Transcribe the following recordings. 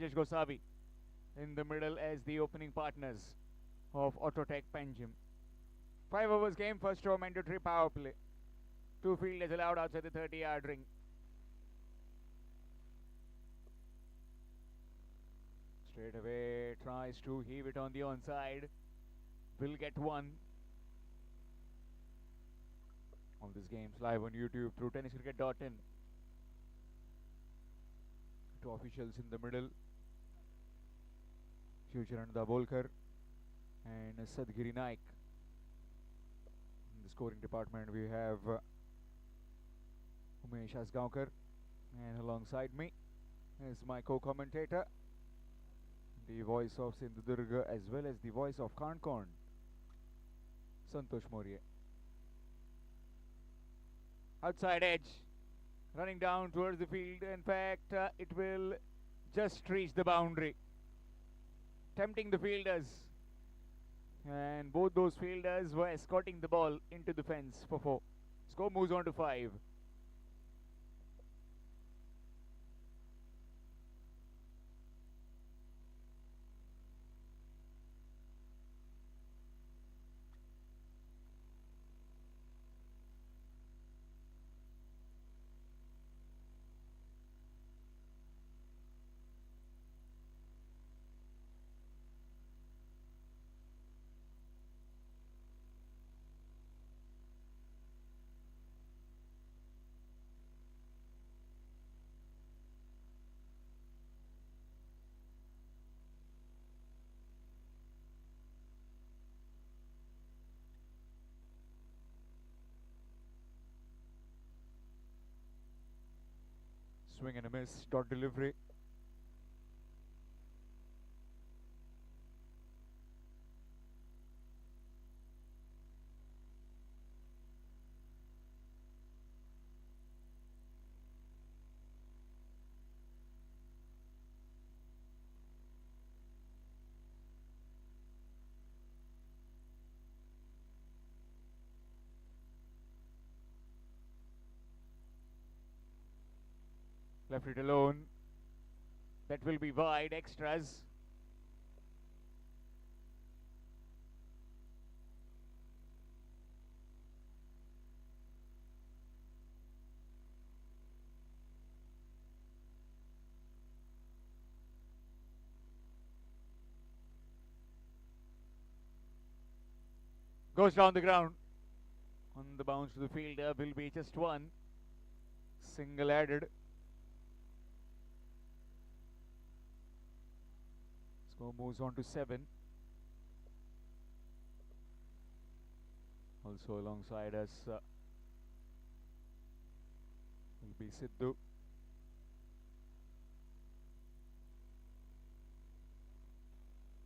Rajesh Gosavi in the middle as the opening partners of Autotech Panjim. 5 overs game, first over mandatory power play. 2 fielders allowed outside the 30-yard ring. Straight away tries to heave it on the onside. Will get one. All these games live on YouTube through tenniscricket.in. 2 officials in the middle. Futurananda Volkar and Sadgiri Naik. In the scoring department we have Umesh Asgaonkar, and alongside me is my co-commentator, the voice of Sindhudurga as well as the voice of Kankorn, Santosh Moria. Outside edge, running down towards the field. In fact, it will just reach the boundary, tempting the fielders. And both those fielders were escorting the ball into the fence for 4. Score moves on to 5. Swing and a miss, dot delivery. Left it alone. That will be wide, extras. Goes down the ground. On the bounce to the fielder will be just one. Single added. Score moves on to 7. Also alongside us will be Sidhu.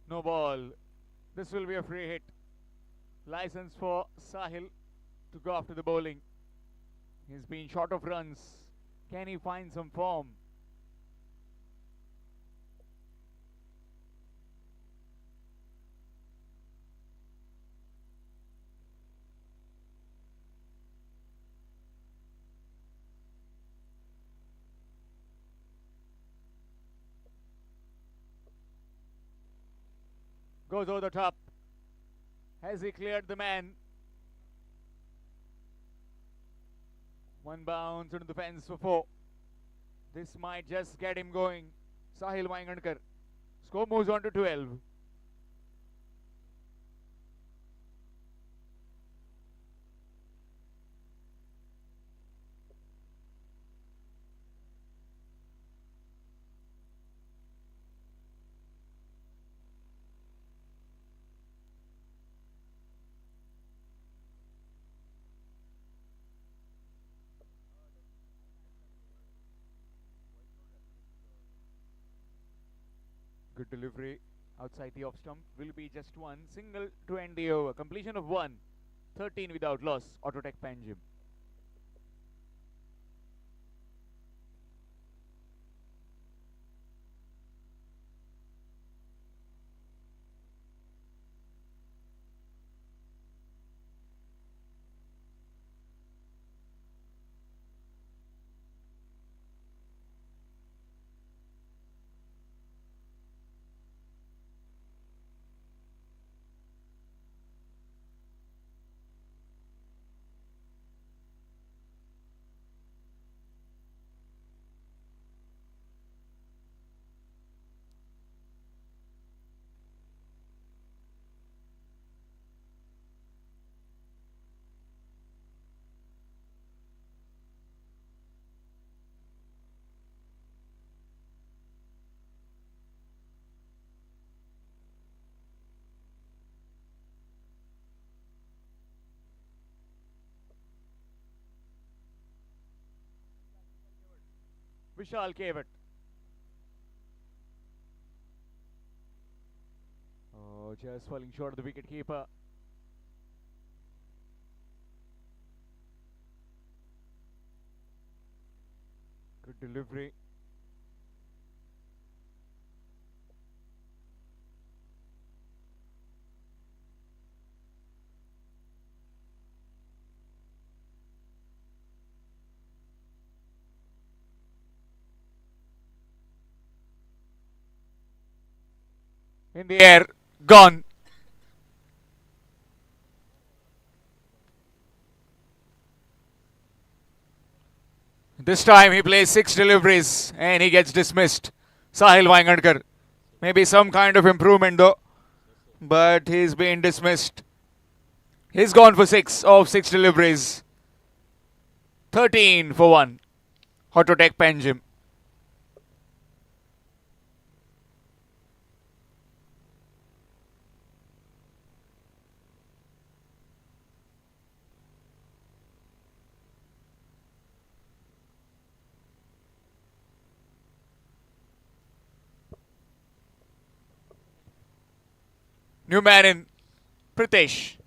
No ball. This will be a free hit. License for Sahil to go after the bowling. He's been short of runs. Can he find some form? Goes over the top. Has he cleared the man? One bounce into the fence for 4. This might just get him going. Sahil Waingankar. Score moves on to 12. Good delivery outside the off stump. Will be just one. Single to end the over. Completion of 1. 13 without loss. Autotech Panjim. Vishal Kevat. Oh, just falling short of the wicket keeper. Good delivery. In the air, gone. This time he plays 6 deliveries and he gets dismissed. Sahil Wangadkar. Maybe some kind of improvement though, but he's been dismissed. He's gone for 6 of 6 deliveries. 13 for 1. Hototech Panjim. New man in, Pritesh.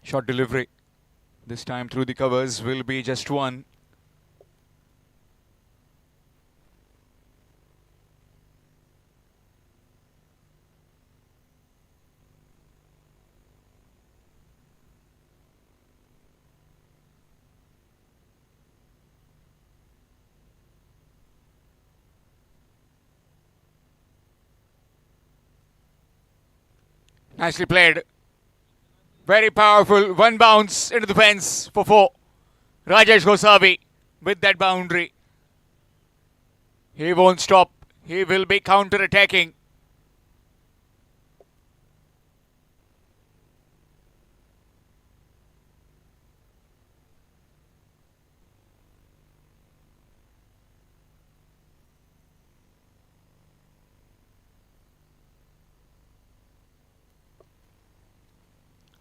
Short delivery. This time through the covers will be just 1. Nicely played. Very powerful. 1 bounce into the fence for 4. Rajesh Gosavi with that boundary. He won't stop. He will be counter-attacking.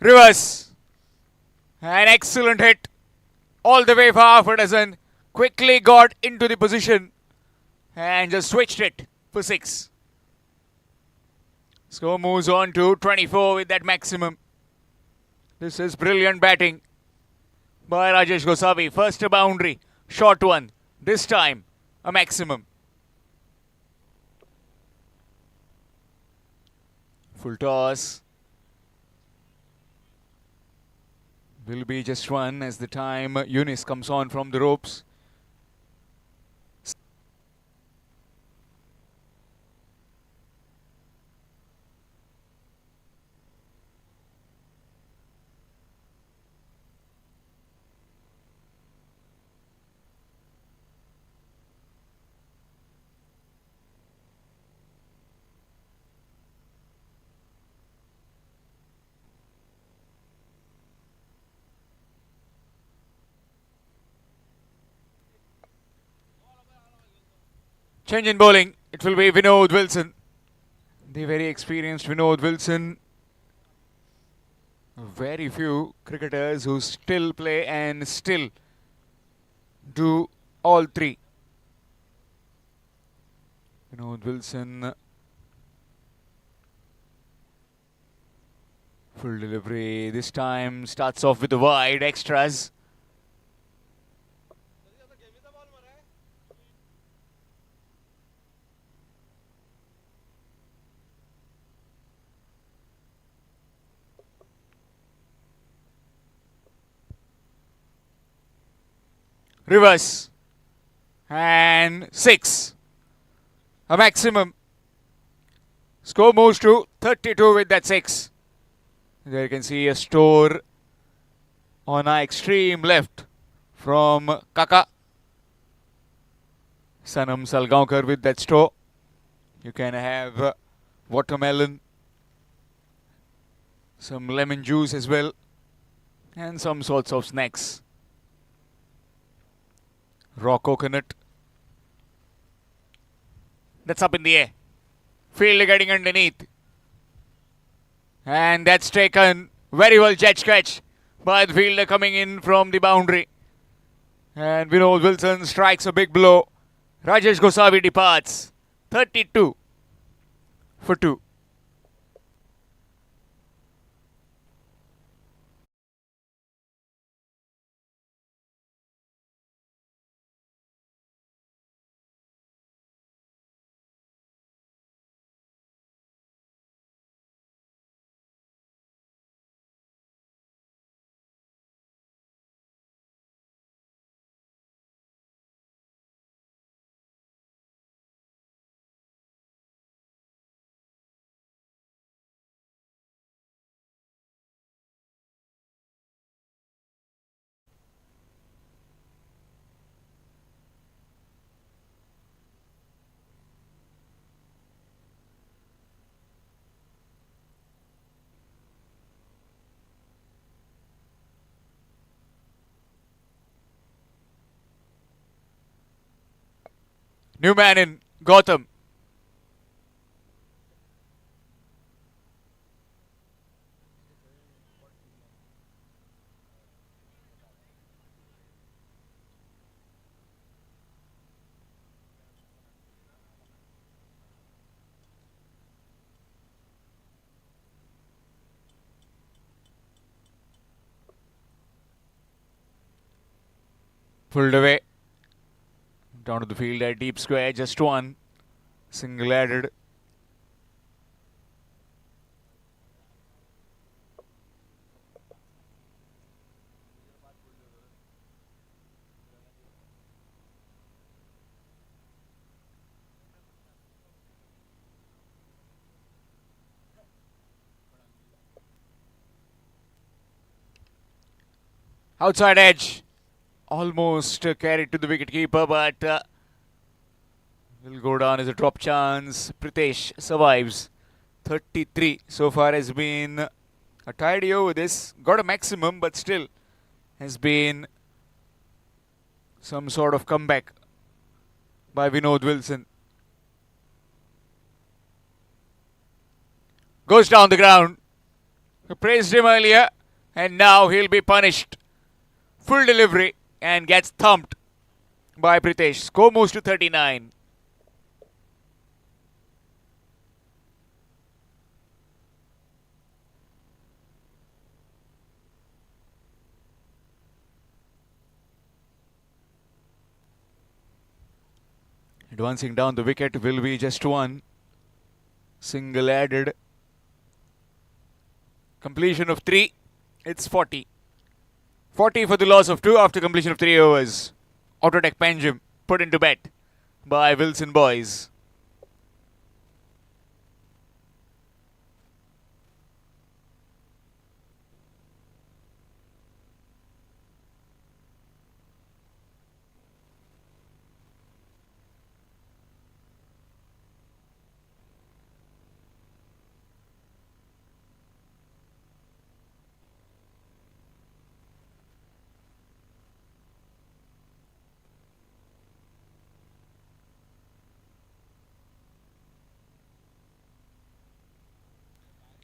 Reverse. An excellent hit. All the way for half a dozen. Quickly got into the position and just switched it for 6. Score moves on to 24 with that maximum. This is brilliant batting by Rajesh Gosavi. First a boundary, short one. This time a maximum. Full toss. Will be just 1 as the time Yunis comes on from the ropes. Change in bowling. It will be Vinod Wilson. The very experienced Vinod Wilson. Very few cricketers who still play and still do all 3. Vinod Wilson. Full delivery. This time starts off with the wide extras. Reverse. And 6. A maximum. Score moves to 32 with that 6. There you can see a store on our extreme left from Kaka. Sanam Salgaonkar with that store. You can have watermelon, some lemon juice as well, and some sorts of snacks. Raw coconut. That's up in the air. Fielder getting underneath. And that's taken very well, jet stretch by the fielder coming in from the boundary. And Vinod Wilson strikes a big blow. Rajesh Gosavi departs. 32 for 2. New man in, Gotham. Pulled away. Down to the field at deep square, just one. Single added. Outside edge. Almost carried to the wicketkeeper, but will go down as a drop chance. Pritesh survives. 33 so far has been a tidy over this. Got a maximum, but still has been some sort of comeback by Vinod Wilson. Goes down the ground. I praised him earlier, and now he'll be punished. Full delivery and gets thumped by Pritesh. Score moves to 39. Advancing down the wicket will be just one. Single added. Completion of 3. It's 40. 40 for the loss of 2 after completion of 3 overs. Autotech Panjim put into bet by Wilson boys.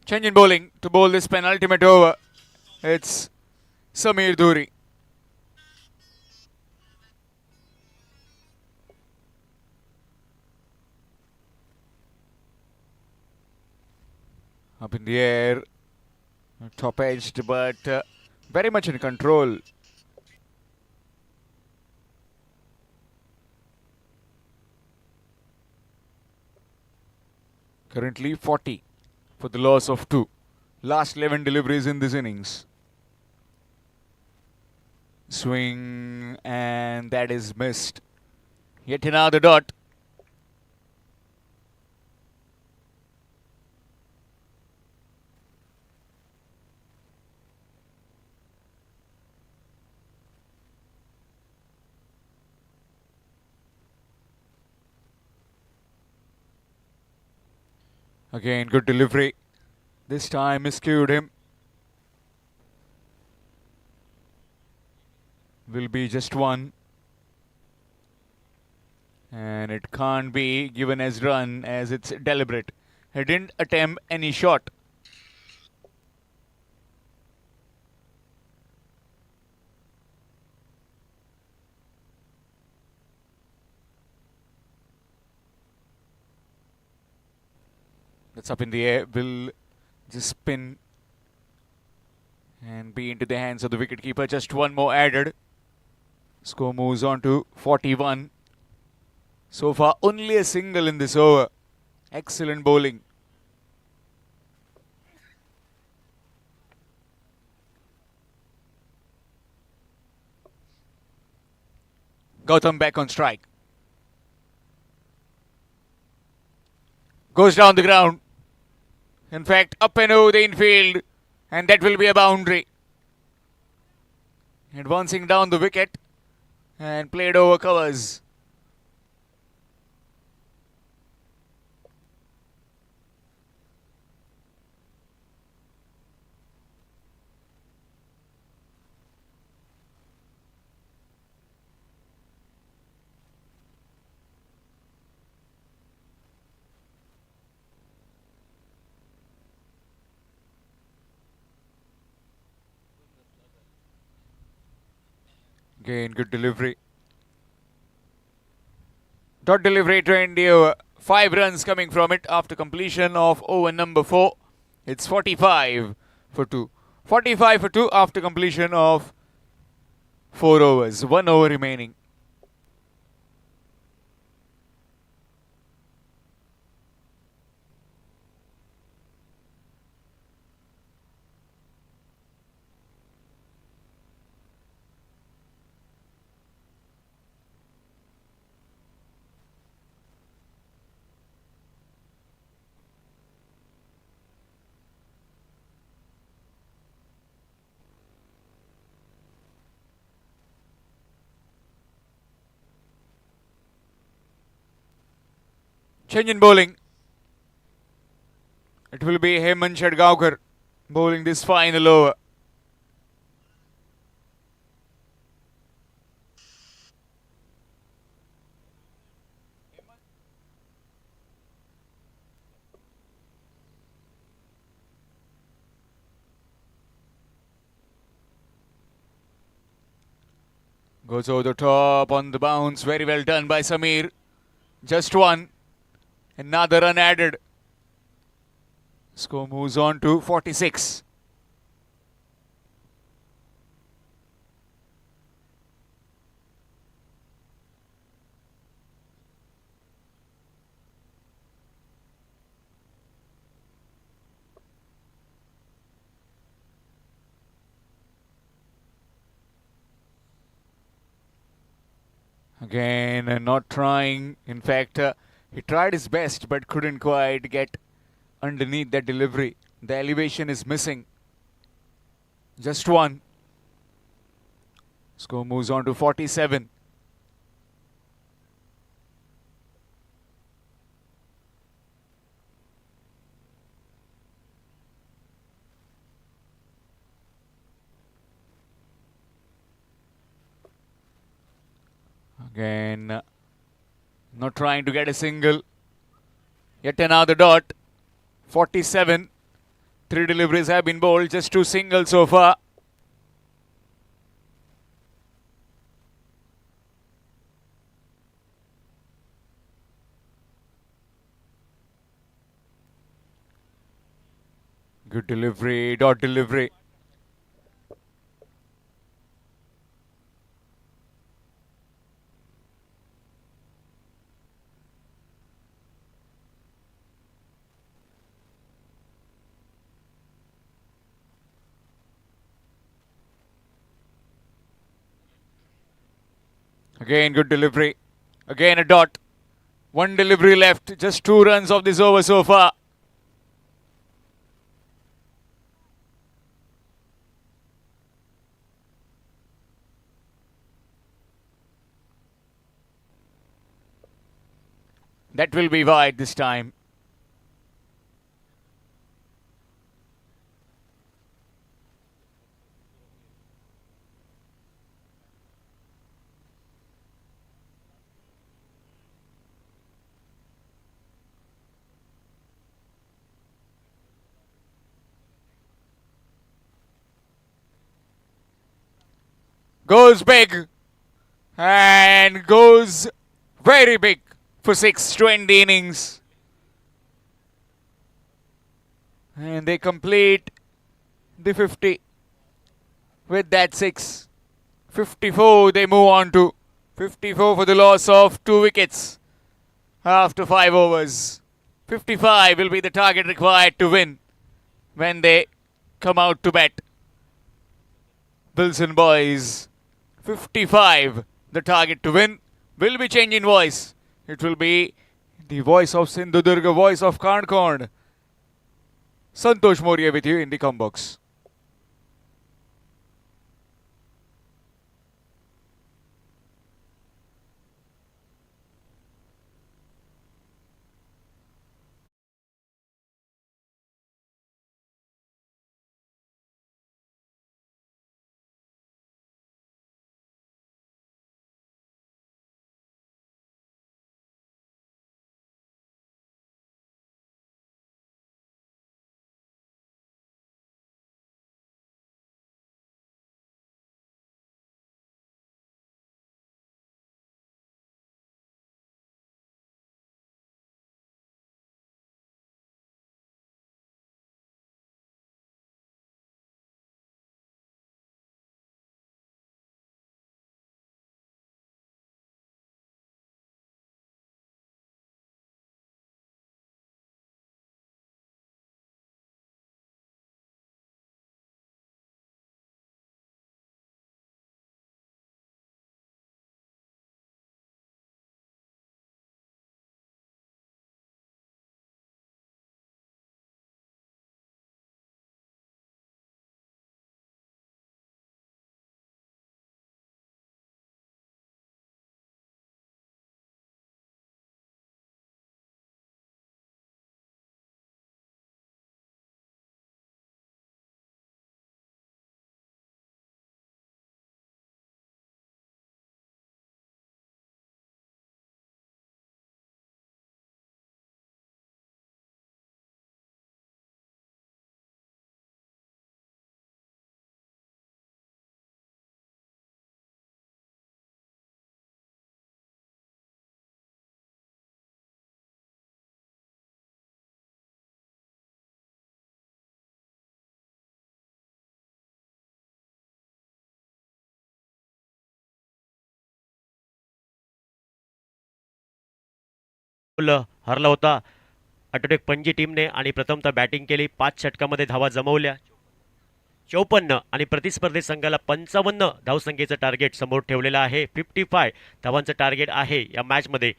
Change in bowling to bowl this penultimate over. It's Samir Dhuri. Up in the air, top edged, but very much in control. Currently 40 for the loss of 2. Last 11 deliveries in this innings. Swing, and that is missed. Yet another dot. Again, good delivery. This time miscued him. Will be just one. And it can't be given as run as it's deliberate. He didn't attempt any shot. That's up in the air. Will just spin and be into the hands of the wicketkeeper. Just one more added. Score moves on to 41. So far, only a single in this over. Excellent bowling. Gautam back on strike. Goes down the ground. In fact, up and over the infield. And that will be a boundary. Advancing down the wicket. And played over covers. Again, good delivery. Dot delivery to India. 5 runs coming from it after completion of over number 4. It's 45 for 2. 45 for 2 after completion of 4 overs. 1 over remaining. Change in bowling. It will be Hemant Shadgaonkar bowling this final over. Goes over the top on the bounce. Very well done by Samir. Just one. Another run added. Score moves on to 46. Again, not trying. In fact, he tried his best but couldn't quite get underneath that delivery. The elevation is missing. Just one. Score moves on to 47. Again, not trying to get a single. Yet another dot. 47. 3 deliveries have been bowled, just 2 singles so far. Good delivery, dot delivery. Again, good delivery. Again, a dot. 1 delivery left. Just 2 runs of this over so far. That will be wide this time. goes big and goes very big for 620 innings. And they complete the 50 with that 6. 54 they move on to. 54 for the loss of 2 wickets after 5 overs. 55 will be the target required to win when they come out to bat. Wilson boys, 55 the target to win. Will be change in voice. It will be the voice of Sindhudurga, voice of Karnakond. Santosh Moria with you in the come box. हरला होता Autotech Panaji टीमने आणि प्रथमतः batting केली. 5 षटकामध्ये धावा जमवल्या 54 आणि प्रतिस्पर्धी संघाला 55 धावसंख्येचं टार्गेट समोर ठेवलेलं आहे. 55 धावांचं टार्गेट आहे या मॅचमध्ये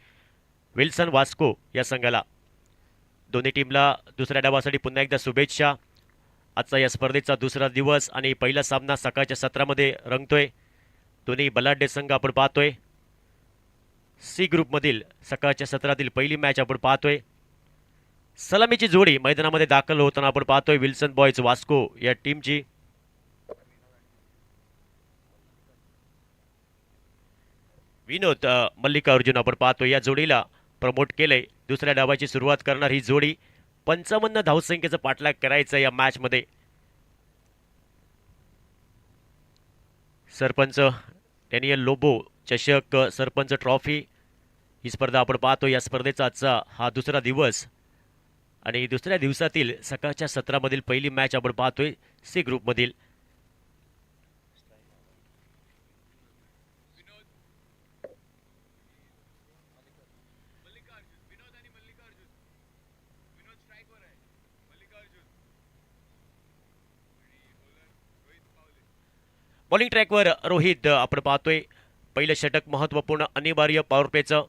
विल्सन वास्को या संघाला. दोन्ही टीमला दुसऱ्या डावासाठी पुन्हा एकदा शुभेच्छा. आजचा या स्पर्धेचा दुसरा दिवस आणि पहिला सामना सकाळच्या सत्रामध्ये रंगतोय. दोन्ही बलाढ्य संघ आपण पाहतोय. सी ग्रुपमधील सकाळच्या सत्रातील पहिली मॅच आपण पाहतोय. सलामीची जोडी मैदानामध्ये दाखल होताना आपण पाहतोय विल्सन बॉयज वास्को या टीमची. विनोद मल्लिकार्जुन आपण पाहतोय या जोडीला प्रमोट केलंय. दुसऱ्या डावाची सुरुवात करणार ही जोडी. 55 धावसंख्येचा पाठलाग करायचा या मॅचमध्ये. सरपंच डॅनियल लोबो चषक सरपंच ट्रॉफी ही स्पर्धा आपण पाहतो. या स्पर्धेचा आजचा हा दुसरा दिवस आणि दुसऱ्या दिवसातील सकाळच्या सत्रामधील पहिली मॅच आपण पाहतोय सी ग्रुपमधील. बॉलिंग ट्रॅकवर रोहित आपण पाहतोय. पहिलं षटक महत्वपूर्ण अनिवार्य पॉवर प्लेचं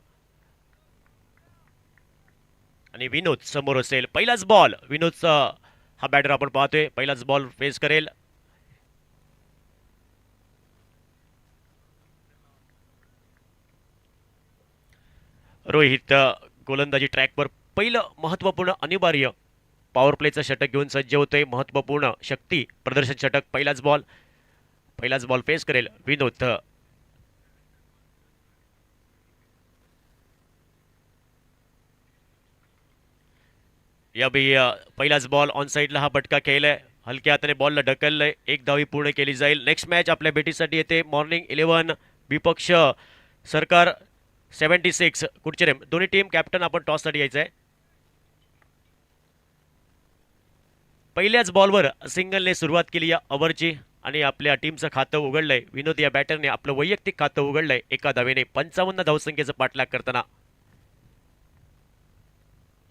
आणि विनोद समोर असेल. पहिलाच बॉल विनोदचा हा बॅटर आपण पाहतोय. पहिलाच बॉल फेस करेल. रोहित गोलंदाजी ट्रॅकवर पहिलं महत्वपूर्ण अनिवार्य पॉवर प्लेचं षटक घेऊन सज्ज होतोय. महत्वपूर्ण शक्ती प्रदर्शन षटक. पहिलाच बॉल फेस करेल विनोद. यावेळी पहिलाच बॉल ऑन साईडला हा बटका केलाय. हलक्या हाताने बॉलला ढकललंय. एक धावी पूर्ण केली जाईल. नेक्स्ट मॅच आपल्या भेटीसाठी येते मॉर्निंग 11 विपक्ष सरकार 76 कुडचिरेम. दोन्ही टीम कॅप्टन आपण टॉससाठी यायचं आहे. पहिल्याच बॉलवर सिंगलने सुरुवात केली या ओव्हरची आणि आपल्या टीमचं खातं उघडलंय. विनोद या बॅटरने आपलं वैयक्तिक खातं उघडलंय एका धावेने 55 धावसंख्येचा पाठलाग करताना.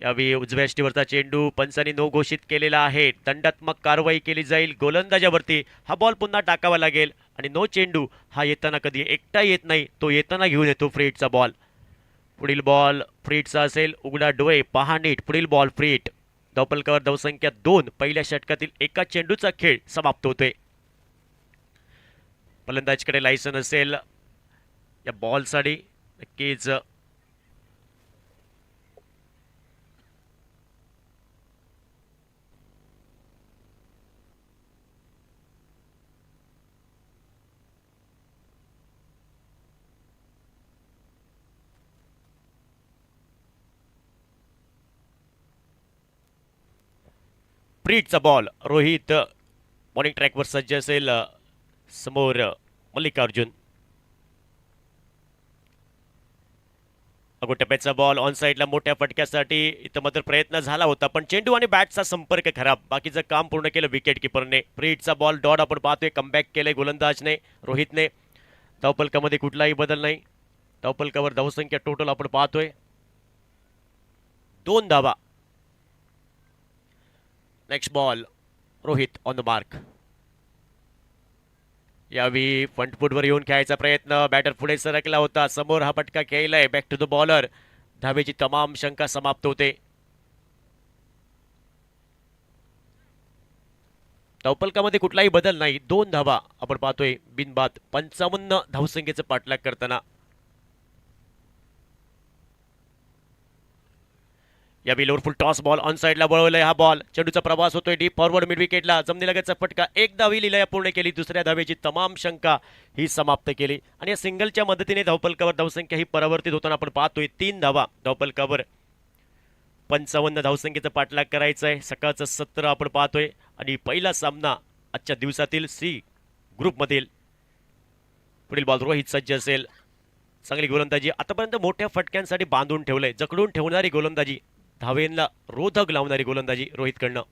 यावेळी उजव्या यष्टीवरचा चेंडू पंचांनी नो घोषित केलेला आहे. दंडात्मक कारवाई केली जाईल गोलंदाजावरती. हा बॉल पुन्हा टाकावा लागेल आणि नो चेंडू हा येताना कधी एकटा येत नाही, तो येताना घेऊन येतो फ्रीटचा बॉल. पुढील बॉल फ्रीटचा असेल. उघडा डोळे पहा नीट. पुढील बॉल फ्रीट. धावफलकावर धावसंख्या 2. पहिल्या षटकातील एका चेंडूचा खेळ समाप्त होतोय. फलंदाजकडे लायसन असेल या बॉलसाठी. नक्कीच फ्रीटचा बॉल. रोहित बॉलिंग ट्रॅकवर सज्ज असेल. समोर मल्लिकार्जुन. अगोटप्प्याचा बॉल ऑन साईडला मोठ्या फटक्यासाठी इथं मात्र प्रयत्न झाला होता, पण चेंडू आणि बॅटचा संपर्क खराब. बाकीचं काम पूर्ण केलं विकेट किपरने. फ्रीटचा बॉल डॉट आपण पाहतोय. कमबॅक केलंय गोलंदाजने रोहितने. धावफलकामध्ये कुठलाही बदल नाही. धावफलकावर धावसंख्या टोटल आपण पाहतोय 2 धावा. Next ball Rohit on the mark. यावेळी फ्रंट फूटवर येऊन खेळायचा प्रयत्न. बॅटर पुढे सरकला होता. समोर हा फटका खेळलाय. Back to the bowler. धावेची तमाम शंका समाप्त होते. धावफलकामध्ये कुठलाही बदल नाही. 2 धावा आपण पाहतोय बिनबाद 55 धावसंख्येचं पाठलाग करताना. या बिलवर फुल टॉस बॉल ऑन साईडला वळवलाय. हा बॉल चेंडूचा प्रवास होतोय डीप फॉरवर्ड मिड विकेटला. जमिनीलगतचा फटका. एक धावी लिलाया पूर्ण केली. दुसऱ्या धावेची तमाम शंका ही समाप्त केली आणि या सिंगलच्या मदतीने धावफलकावर धावसंख्या ही परावर्तित होताना आपण पाहतोय 3 धावा. धावफलकावर 55 धावसंख्येचा पाठलाग करायचा आहे. सकाळचं सत्र आपण पाहतोय आणि पहिला सामना आजच्या दिवसातील सी ग्रुपमधील. पुढील बॉल रोहित सज्ज असेल. चांगली गोलंदाजी. आतापर्यंत मोठ्या फटक्यांसाठी बांधून ठेवलंय. जकडून ठेवणारी गोलंदाजी. धावेंना रोधक लावणारी गोलंदाजी रोहितकडनं.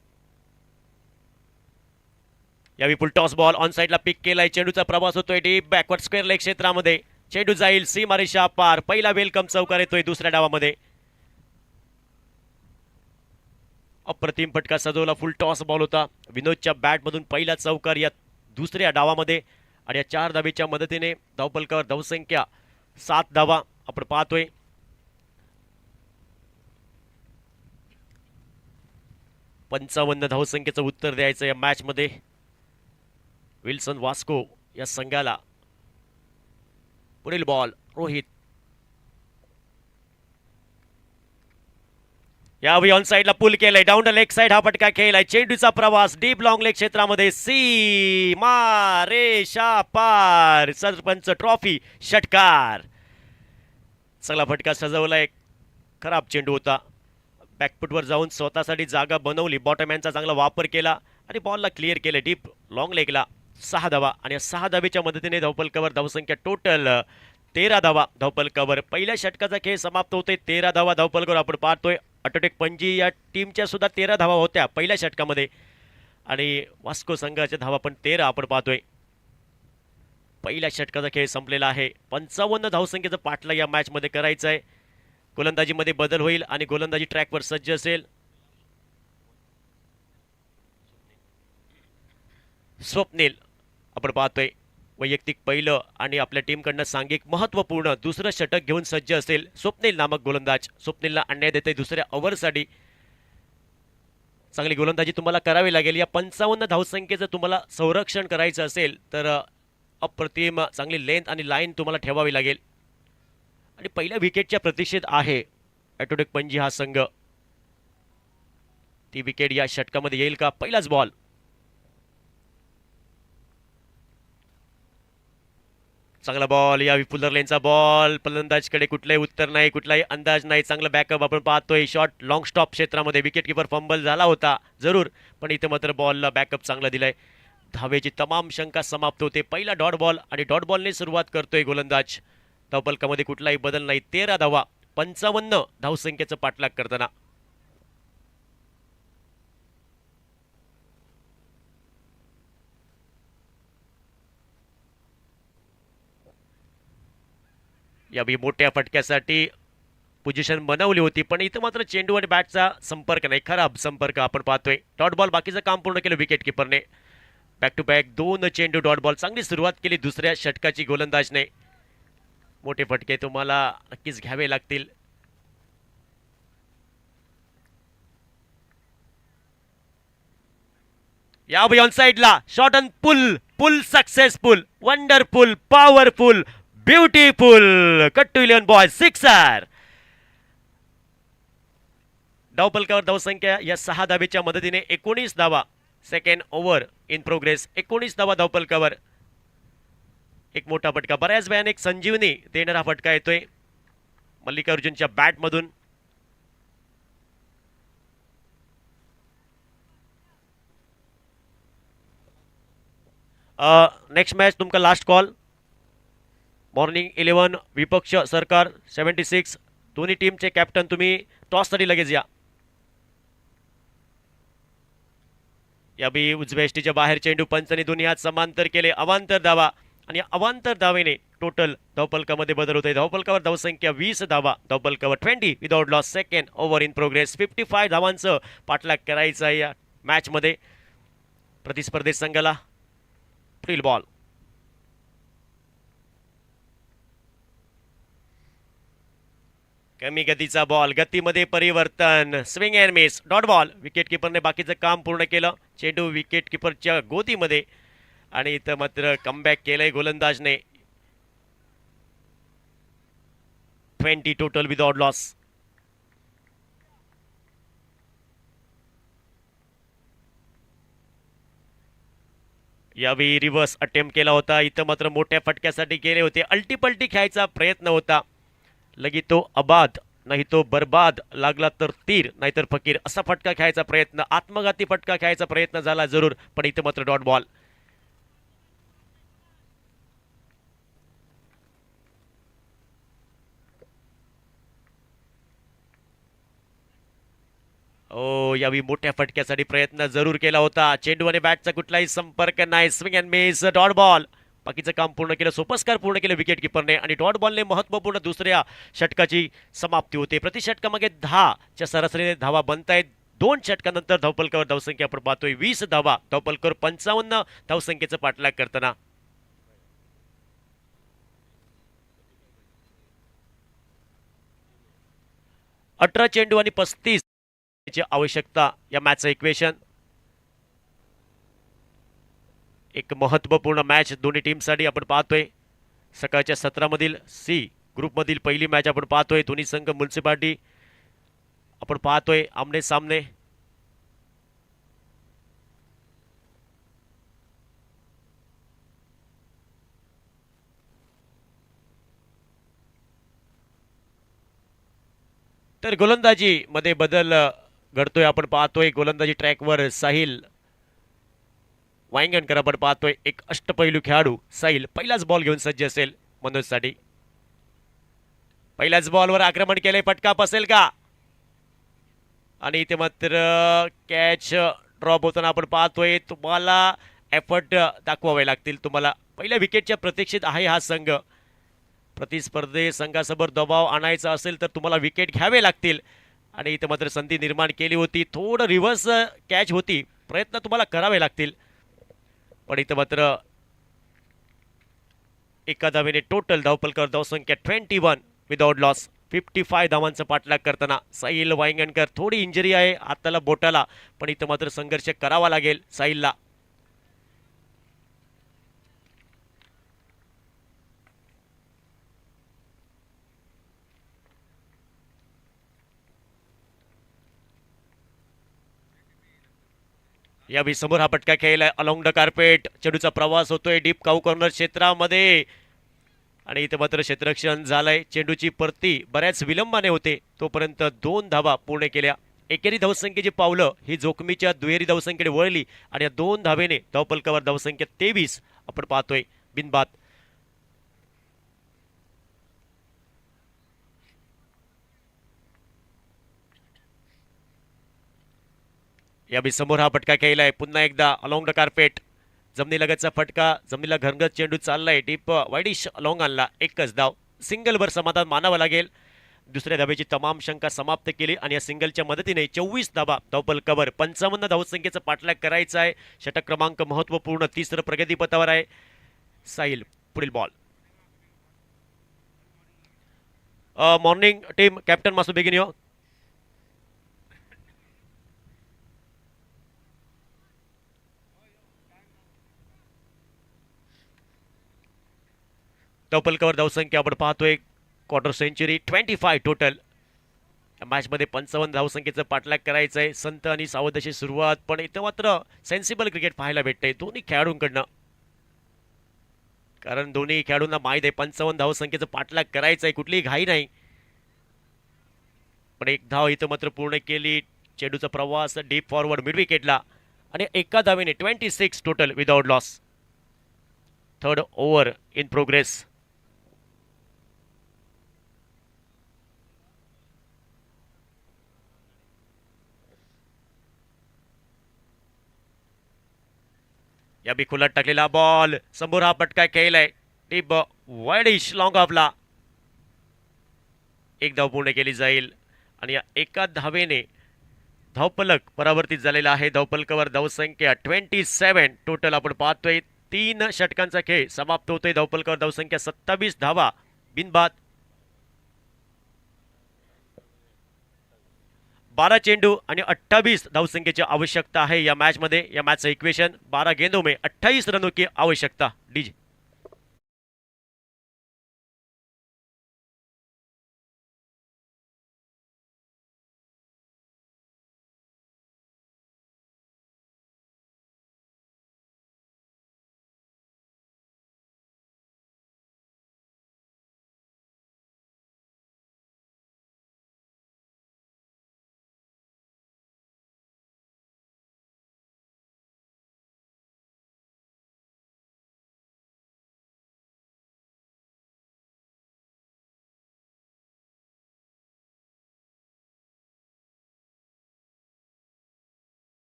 यावेळी फुल टॉस बॉल ऑन साईडला पिक केलाय. चेंडूचा प्रवास होतोय डीप बॅकवर्ड स्क्वेअर लेग क्षेत्रामध्ये. चेंडू जाईल सीमारेषा पार. पहिला वेलकम चौकार येतोय दुसऱ्या डावामध्ये. अप्रतिम फटका सजवला. फुल टॉस बॉल होता. विनोदच्या बॅटमधून पहिला चौकार या दुसऱ्या डावामध्ये आणि या 4 धावेच्या मदतीने धावफलकावर धावसंख्या 7 धावा आपण पाहतोय. पंचावन्न धावसंख्येचं उत्तर द्यायचं या मॅचमध्ये विल्सन वास्को या संघाला. पुढील बॉल रोहित. यावेळी ऑन साईडला पुल केलंय. डाऊन द लेग साईड हा फटका खेळलाय. चेंडूचा प्रवास डीप लॉंग लेग क्षेत्रामध्ये. सी मारेषा पार. सरपंच ट्रॉफी षटकार. चांगला फटका सजवलाय. खराब चेंडू होता. बॅकफुटवर जाऊन स्वतःसाठी जागा बनवली. बॉटमॅनचा चांगला वापर केला आणि बॉलला क्लिअर केलं डीप लॉंग लेगला. 6 धावा आणि या 6 धावेच्या मदतीने धावफलकावर धावसंख्या टोटल 13 धावा धावफलकावर. पहिल्या षटकाचा खेळ समाप्त होतोय 13 धावा धावफलकावर आपण पाहतोय. ऑटोटेक पणजी या टीमच्या सुद्धा 13 धावा होत्या पहिल्या षटकामध्ये आणि वास्को संघाच्या धावा पण 13 आपण पाहतोय. पहिल्या षटकाचा खेळ संपलेला आहे. 55 धावसंख्येचं पाठलाग या मॅचमध्ये करायचं आहे. गोलंदाजीमध्ये बदल होईल आणि गोलंदाजी ट्रॅकवर सज्ज असेल. स्वप्नील आपण पाहतोय वैयक्तिक पहिलं आणि आपल्या टीमकडनं सांघिक महत्त्वपूर्ण दुसरं षटक घेऊन सज्ज असेल स्वप्नील नामक गोलंदाज. स्वप्नीलला अन्याय देते दुसऱ्या ओव्हरसाठी. चांगली गोलंदाजी तुम्हाला करावी लागेल. या 55 धावसंख्येचं तुम्हाला संरक्षण करायचं असेल तर अप्रतिम चांगली लेंथ आणि लाईन तुम्हाला ठेवावी लागेल आणि पहिल्या विकेटच्या प्रतीक्षेत आहे ऑटोटेक पणजी हा संघ. ती विकेट या षटकामध्ये येईल का? पहिलाच बॉल. चांगला बॉल, या विपुलर लेनचा बॉल, फलंदाजकडे कुठलाही उत्तर नाही, कुठलाही अंदाज नाही. चांगलं बॅकअप आपण पाहतोय. शॉट लॉंग स्टॉप क्षेत्रामध्ये विकेट किपर फंबल झाला होता जरूर, पण इथे मात्र बॉलला बॅकअप चांगला दिलाय. धावेची तमाम शंका समाप्त होते. पहिला डॉट बॉल आणि डॉट बॉलने सुरुवात करतोय गोलंदाज. धावफलकामध्ये कुठलाही बदल नाही. 13 धावा, 55 धावसंख्येचं पाठलाग करताना. यावेळी मोठ्या फटक्यासाठी पोझिशन बनवली होती, पण इथं मात्र चेंडू आणि बॅटचा संपर्क नाही, खराब संपर्क आपण पाहतोय. डॉट बॉल बाकीचं काम पूर्ण केलं विकेट किपरने. बॅक टू बॅक 2 चेंडू डॉट बॉल. चांगली सुरुवात केली दुसऱ्या षटकाची गोलंदाजने. मोठे फटके तुम्हाला नक्कीच घ्यावे लागतील. या ऑन साइडला shot and pull successful, wonderful, powerful, beautiful. Cut to 11 boy, sixer. धावफलकावर धावसंख्या या 6 धावेच्या मदतीने 19 धावा. Second over in progress. 19 धावा धावफलकावर. एक मोठा फटका, बऱ्याच वेळाने एक संजीवनी देणारा फटका येतोय मल्लिकार्जुनच्या बॅटमधून. नेक्स्ट मॅच तुमका लास्ट कॉल. मॉर्निंग 11 विपक्ष सरकार 76. दोन्ही टीमचे कॅप्टन तुम्ही टॉससाठी लगेच या. याबी उजव्या एष्टीच्या बाहेर चेंडू, पंचनी दोन्ही हात समांतर केले. अवांतर धावा आणि अवांतर धावेने टोटल धावफलकामध्ये बदल होते. धावफलकावर धावसंख्या 20 धावा. धावफलकावर 20 without loss. Second over in progress. 55 धावांचं पाठलाग करायचं आहे या मॅचमध्ये. प्रतिस्पर्धी संघाला पुढील बॉल. कमी गतीचा बॉल, गतीमध्ये परिवर्तन, swing and miss, dot ball. Wicket किपरने बाकीचं काम पूर्ण केलं. चेंडू विकेट किपरच्या गोदीमध्ये आणि इथं मात्र कमबॅक केलंय गोलंदाजने. 20 टोटल विदाउट लॉस. यावेळी रिव्हर्स अटेम्प्ट केला होता. इथं मात्र मोठ्या फटक्यासाठी गेले होते. अल्टीपल्टी खेळायचा प्रयत्न होता. लगी तो अबाद नाही तो बर्बाद, लागला तर तीर नाहीतर फकीर, असा फटका खेळायचा प्रयत्न, आत्मघाती फटका खेळायचा प्रयत्न झाला जरूर, पण इथं मात्र डॉट बॉल. ओ, यावेळी मोठ्या फटक्यासाठी प्रयत्न जरूर केला होता. चेंडू आणि बॅटचा कुठलाही संपर्क नाही. Swing and miss, dot ball. बाकीचं काम पूर्ण केलं, सोपस्कार पूर्ण केलं विकेट किपरने आणि डॉट बॉलने महत्त्वपूर्ण दुसऱ्या षटकाची समाप्ती होते. प्रति षटकामागे 10च्या सरासरीने धावा बनतायत. 2 षटकानंतर धावफलकावर धावसंख्या आपण पाहतोय 20 धावा. धावफलकावर 55 धावसंख्येचं पाठलाग करताना. अठरा चेंडू आणि 35 ची आवश्यकता या मॅचचं इक्वेशन. एक महत्त्वपूर्ण मॅच दोन्ही टीमसाठी आपण पाहतोय. सकाळच्या 17 मधील सी ग्रुपमधील पहिली मॅच आपण पाहतोय. दोन्ही संघ म्युनिसिपालिटी आपण पाहतोय आमने सामने. तर गोलंदाजी मध्ये बदल घडतोय आपण पाहतोय. गोलंदाजी ट्रॅकवर साहिल वांगणकर आपण पाहतोय. एक अष्टपैलू खेळाडू साहिल पहिलाच बॉल घेऊन सज्ज असेल मनोजसाठी. पहिल्याच बॉलवर आक्रमण केले, फटका बसेल का? आणि इथे मात्र कॅच ड्रॉप होताना आपण पाहतोय. तुम्हाला एफर्ट दाखवावे लागतील. तुम्हाला पहिल्या विकेटच्या प्रतीक्षेत आहे हा संघ. प्रतिस्पर्धी संघासमोर दबाव आणायचा असेल तर तुम्हाला विकेट घ्यावे लागतील. आणि इथे मात्र संधी निर्माण केली होती. थोडं रिव्हर्स कॅच होती, प्रयत्न तुम्हाला करावे लागतील. पण इथं मात्र एका धावेने टोटल धावफलकावर धावसंख्या 21 विदाउट लॉस. 55 धावांचा पाठलाग करताना साहिल वांगणकर. थोडी इंजरी आहे हाताला, बोटाला, पण इथं मात्र संघर्ष करावा लागेल साहिलला. यावेळी समोर हा फटका खेळलाय अलॉंग द कार्पेट. चेंडूचा प्रवास होतोय डीप काऊ कॉर्नर क्षेत्रामध्ये. आणि इथे मात्र क्षेत्ररक्षण झालंय. चेंडूची परती बऱ्याच विलंबाने होते, तोपर्यंत 2 धावा पूर्ण केल्या. एकेरी धावसंख्येची पावलं ही जोखमीच्या दुहेरी धावसंख्येकडे वळली आणि या 2 धावेने धावपलकावर धावसंख्या 23 आपण पाहतोय बिनबाद. याबी समोर हा फटका खेळलाय. पुन्हा एकदा अलॉंग द कार्पेट जमिनीलगतचा फटका. जमिनीला घरगत चेंडू चाललाय. डीप वाईडिश अलॉंग आणला. एकच धाव. सिंगलवर समाधान मानावं लागेल. दुसऱ्या धावेची तमाम शंका समाप्त केली आणि या सिंगलच्या मदतीने 24 धावा धावपलकावर 55 धावसंख्येचा पाठलाग करायचा आहे. षटक क्रमांक महत्वपूर्ण. तिसरं प्रगतीपथावर आहे साहिल. पुढील बॉल. मॉर्निंग टीम कॅप्टन मासू बेगिन यो. धावपलकावर धावसंख्या आपण पाहतोय क्वार्टर सेंचुरी 25 टोटल. या मॅचमध्ये 55 धावसंख्येचं पाठलाग करायचं आहे. संत आणि सावध अशी सुरुवात, पण इथं मात्र सेन्सिबल क्रिकेट पाहायला भेटतंय दोन्ही खेळाडूंकडनं. कारण दोन्ही खेळाडूंना माहीत आहे 55 धावसंख्येचं पाठलाग करायचं आहे, कुठलीही घाई नाही. पण एक धाव इथं मात्र पूर्ण केली. चेंडूचा प्रवास डीप फॉरवर्ड मिड विकेटला आणि एका धावेने 26 total without loss. Third over in progress. या बी खुलात टाकलेला बॉल. समोर हा पटका खेळलाय. डीप वाईडिश लॉंग ऑफला. एक धाव पूर्ण केली जाईल आणि या एका धावेने धावपलक परावर्तित झालेला आहे. धावपलकावर धावसंख्या 27 टोटल आपण पाहतोय. 3 षटकांचा खेळ समाप्त होतोय. धावपलकावर धावसंख्या 27 धावा बिनबाद. 12 चेंडू आणि 28 धावसंख्येची आवश्यकता आहे या मॅचमध्ये. या मॅचचं इक्वेशन 12 गेंदों में 28 रनों की आवश्यकता. डीजे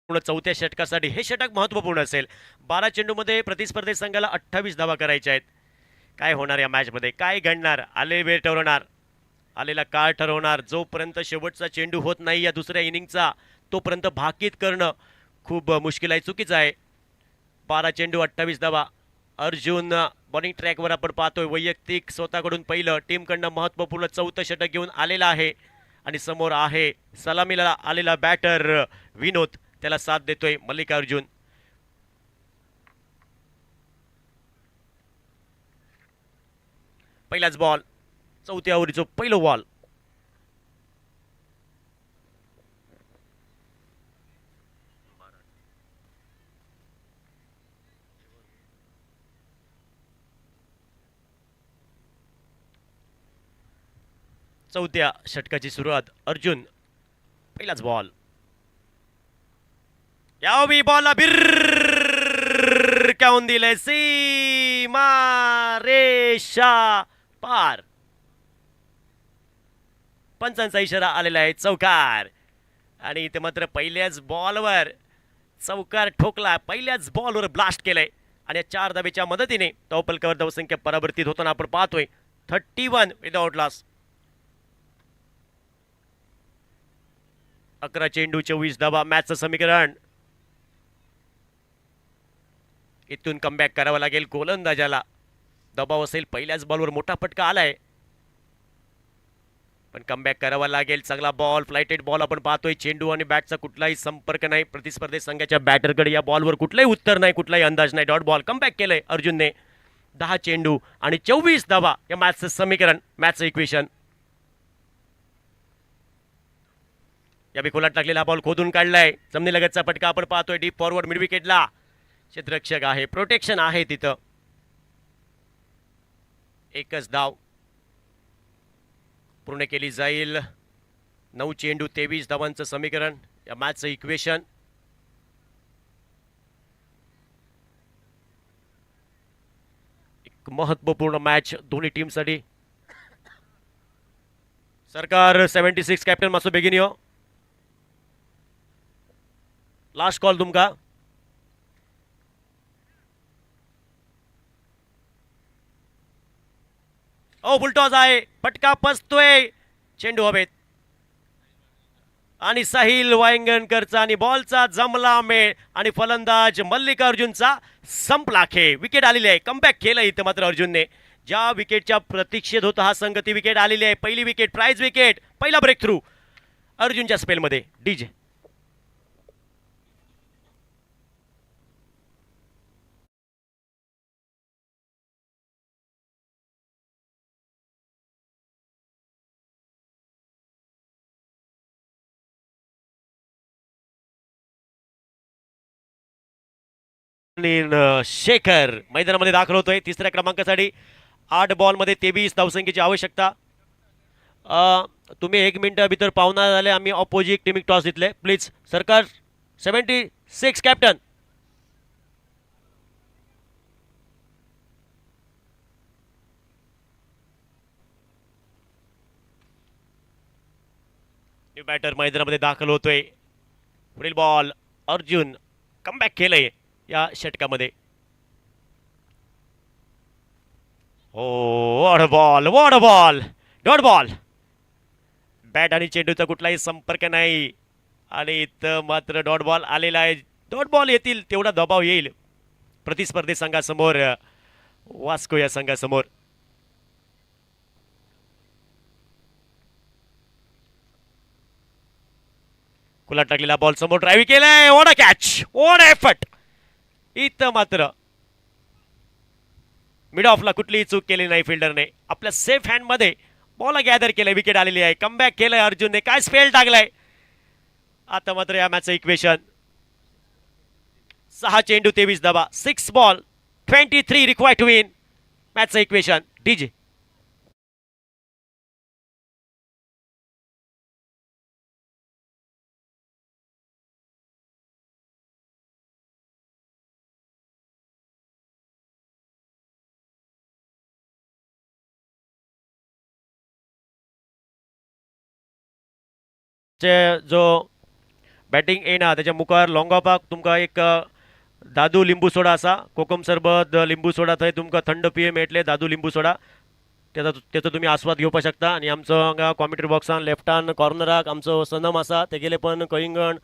चौथ्या षटकासाठी हे षटक महत्वपूर्ण असेल. 12 चेंडूमध्ये प्रतिस्पर्धी संघाला 28 धावा करायच्या आहेत. काय होणार या मॅचमध्ये, काय घडणार, आले वेळ ठरवणार, आलेला काळ ठरवणार. जोपर्यंत शेवटचा चेंडू होत नाही या दुसऱ्या इनिंगचा, तोपर्यंत भाकीत करणं खूप मुश्किल आहे, चुकीचं आहे. 12 चेंडू 28 धावा. अर्जुन बॉलिंग ट्रॅकवर आपण पाहतोय. वैयक्तिक स्वतःकडून पहिलं, टीमकडनं महत्वपूर्ण चौथं षटक घेऊन आलेला आहे आणि समोर आहे सलामीला आलेला बॅटर विनोद. त्याला साथ देतोय मल्लिकार्जुन. पहिलाच बॉल. चौथ्या ओव्हरीचा पहिला बॉल. चौथ्या षटकाची सुरुवात. अर्जुन पहिलाच बॉल. यावी बॉल भिरकावून दिले. सीमा रेषा पार. पंचांचा इशारा आलेला आहे, चौकार. आणि इथे मात्र पहिल्याच बॉलवर चौकार ठोकला. पहिल्याच बॉलवर ब्लास्ट केलंय आणि या 4 धावेच्या मदतीने धावपलकावर धावसंख्या परावर्तित होताना आपण पाहतोय 31 विदाउट लॉस. 11 चेंडू 24 धावा मॅचचं समीकरण. इथून कमबॅक करावं लागेल गोलंदाजाला. दबाव असेल, पहिल्याच बॉलवर मोठा फटका आलाय, पण कमबॅक करावा लागेल. चांगला बॉल, फ्लायटेड बॉल आपण पाहतोय. चेंडू आणि बॅटचा कुठलाही संपर्क नाही. प्रतिस्पर्धी संघाच्या बॅटरकडे या बॉलवर कुठलाही उत्तर नाही, कुठलाही अंदाज नाही. Dot ball. कमबॅक केलंय अर्जुनने. 10 चेंडू आणि 24 धावा या मॅचचं समीकरण, मॅचचं इक्वेशन. या बिखोलात टाकलेला बॉल खोदून काढलाय. जमिनीलगतचा फटका आपण पाहतोय. डीप फॉरवर्ड मिड विकेटला. क्षेत्ररक्षक आहे, प्रोटेक्शन आहे तिथं. एकच धाव पूर्ण केली जाईल. 9 चेंडू 23 धावांचं समीकरण या मॅचचं इक्वेशन. एक महत्वपूर्ण मॅच दोन्ही टीमसाठी. सरकार 76 कॅप्टन मासो बेगीन यो. लास्ट कॉल तुमका. ओ बुलटॉज आहे, फटका पसतोय, चेंडू हवेत आणि साहिल वायंगणकरचा आणि बॉलचा जमला मेळ आणि फलंदाज मल्लिकार्जुनचा संपला खेळ. विकेट आलेली आहे. कमबॅक केलं इथं मात्र अर्जुनने. ज्या विकेटच्या प्रतीक्षेत होता हा संघ ती विकेट आलेली आहे. पहिली विकेट, प्राइज विकेट, पहिला ब्रेक थ्रू अर्जुनच्या स्पेलमध्ये. डीजे शेखर मैदानामध्ये दाखल होतोय तिसऱ्या क्रमांकासाठी. 8 बॉलमध्ये 23 धावसंख्येची आवश्यकता. तुम्ही 1 मिनिटा भितर पावना झाले. आम्ही ऑपोजिट टीमिक टॉस दितले. प्लीज सरकार 76 कॅप्टन. न्यू बॅटर मैदानामध्ये दाखल होतोय. पुढील बॉल अर्जुन कमबॅक केलंय या षटकामध्ये. हो, what ball dot ball. Bat आणि चेंडूचा कुठलाही संपर्क नाही आणि इथं मात्र डॉट बॉल आलेला आहे. डॉट बॉल येतील तेवढा दबाव येईल प्रतिस्पर्धी संघासमोर, वास्को या संघासमोर. खुला टाकलेला बॉल समोर ड्राईव्ह केलाय. ओढा कॅच, ओढा एफर्ट. इथं मात्र मिड ऑफला कुठलीही चूक केली नाही फिल्डरने. आपल्या सेफ हँड मध्ये बॉल गॅदर केलाय. विकेट आलेली आहे. कमबॅक केलंय अर्जुनने. काय स्पेल टाकलाय. आता मात्र या मॅचचं इक्वेशन 6 चेंडू 23 धावा, 6 बॉल 23 रिक्वायर्ड टू विन. मॅचचं इक्वेशन डीजे. जो बॅटिंग येना त्याच्या मुखार लॉंगापाक तुमका एक दादू लिंबू सोडा असा, कोकम सरबत लिंबू सोडा थंय तुमका थंड पिये मेळटले. दादू लिंबू सोडा त्याचा तुम्ही आस्वाद घेवपाक शकता. आणि आमचो हांगा कॉमेंट्री बॉक्सान लेफ्टान कॉर्नराक आमचो सनम असा, तेगेले पण कळिंगण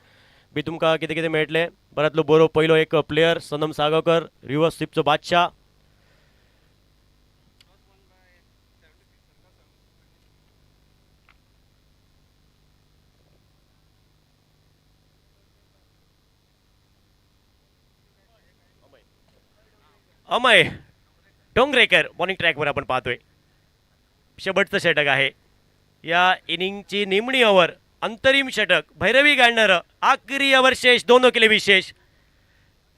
बी तुमका कितें कितें मेळटले. बऱ्यातलो बरो पहिलो एक प्लेयर सनम सागरकर, रिव्हर्स स्वीपचो बादशाह. अमय डोंगरेकर बॉलिंग ट्रॅकवर आपण पाहतोय. शेवटचं षटक आहे या इनिंगची. निमणी ओव्हर, अंतरिम षटक, भैरवी गाळणारं. आखरी ओव्हर शेष, 2 केले विशेष.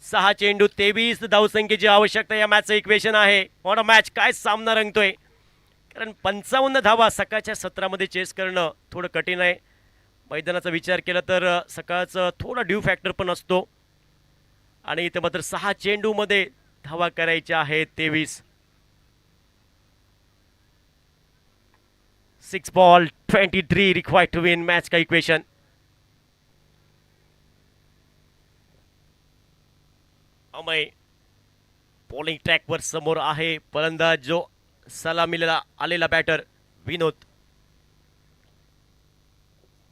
6 चेंडू 23 धावसंख्येची आवश्यकता या मॅचचं इक्वेशन आहे. What a match. काय सामना रंगतोय. कारण 55 धावा सकाळच्या सत्रामध्ये चेस करणं थोडं कठीण आहे. मैदानाचा विचार केला तर सकाळचं थोडा ड्यू फॅक्टर पण असतो. आणि इथे मात्र 6 चेंडूमध्ये धावा करायच्या आहेत 23. 6 ball 23 required to win. Match का इक्वेशन. अमय बॉलिंग ट्रॅकवर समोर आहे. फलंदाज जो सलामीला आलेला बॅटर विनोद.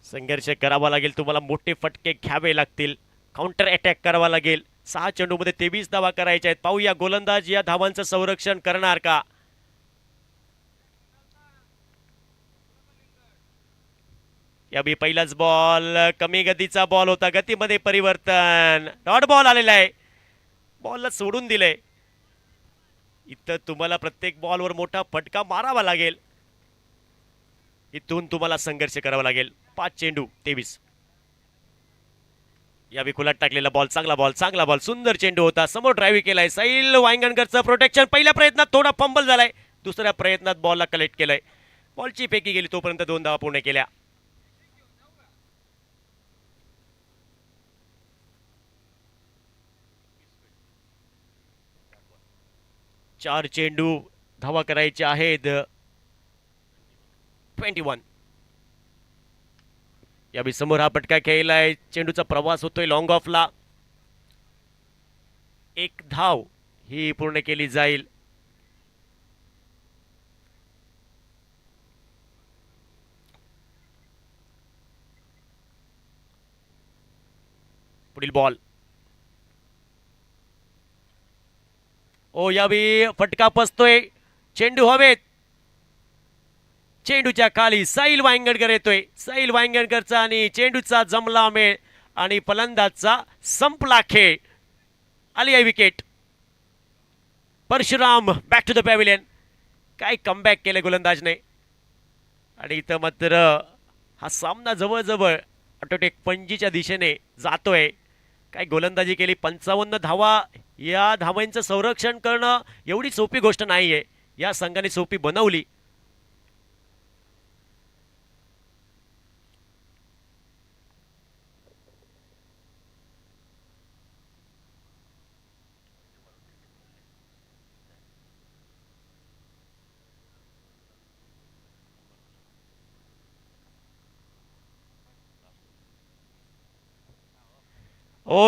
संघर्ष करावा लागेल तुम्हाला. मोठे फटके घ्यावे लागतील. काउंटर अटॅक करावा लागेल. 6 चेंडूमध्ये 23 धावा करायच्या आहेत. पाहूया गोलंदाज या धावांचं संरक्षण करणार का. यावेळी पहिलाच बॉल कमी गतीचा बॉल होता. गतीमध्ये परिवर्तन. डॉट बॉल आलेला आहे. बॉलला सोडून दिलंय. इथं तुम्हाला प्रत्येक बॉलवर मोठा फटका मारावा लागेल. इथून तुम्हाला संघर्ष करावा लागेल. 5 चेंडू 23. यावेळी खुलात टाकलेला बॉल, चांगला बॉल, सुंदर चेंडू होता. समोर ड्राईव्ह केलाय. साहिल वायंगणकरचं प्रोटेक्शन पहिल्या प्रयत्नात थोडा फंबल झालाय. दुसऱ्या प्रयत्नात बॉलला कलेक्ट केलंय. बॉलची फेकी गेली, तोपर्यंत 2 धावा पूर्ण केल्या. चार चेंडू धावा करायचे आहेत. 21. यावेळी समोर हा पटका खेळलाय. चेंडूचा प्रवास होतोय लॉंग ऑफला. 1 धाव ही पूर्ण केली जाईल. पुढील बॉल. यावेळी फटका पसतोय. चेंडू हवेत. चेंडूच्या खाली साहिल वांगणकर येतोय. साहिल वांगणकरचा आणि चेंडूचा जमला मेळ आणि फलंदाजचा संपला खेळ. आली आहे wicket. Parshuram back to the pavilion. काय कमबॅक केलं गोलंदाजने. आणि इथं मात्र हा सामना जवळजवळ ऑटोटेक पणजीच्या दिशेने जातोय. काय गोलंदाजी केली. 55 धावा. या धावांचं संरक्षण करणं एवढी सोपी गोष्ट नाहीये. या संघाने सोपी बनवली.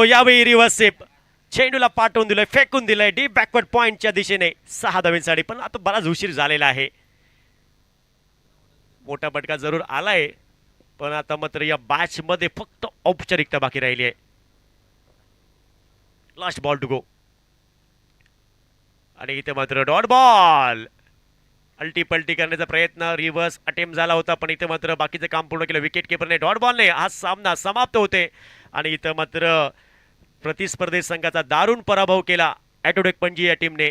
यावेळी रिव्हर्स स्वीप. चेंडूला पाठवून दिलंय, फेकून दिलंय डीप बॅकवर्ड पॉइंटच्या दिशेने. 6 धावांसाठी. पण आता बराच उशीर झालेला आहे. मोठा फटका जरूर आलाय, पण आता मात्र या मॅच मध्ये फक्त औपचारिकता बाकी राहिली आहे. Last ball to go. आणि इथे मात्र डॉट बॉल. अल्टी पलटी करण्याचा प्रयत्न, रिव्हर्स अटेम्प्ट झाला होता, पण इथे मात्र बाकीचं काम पूर्ण केलं विकेट किपरने. डॉट बॉलने हा सामना समाप्त होते. आणि इथं मात्र प्रतिस्पर्धी संघाचा दारुण पराभव केला ॲटोटेक पणजी या टीमने.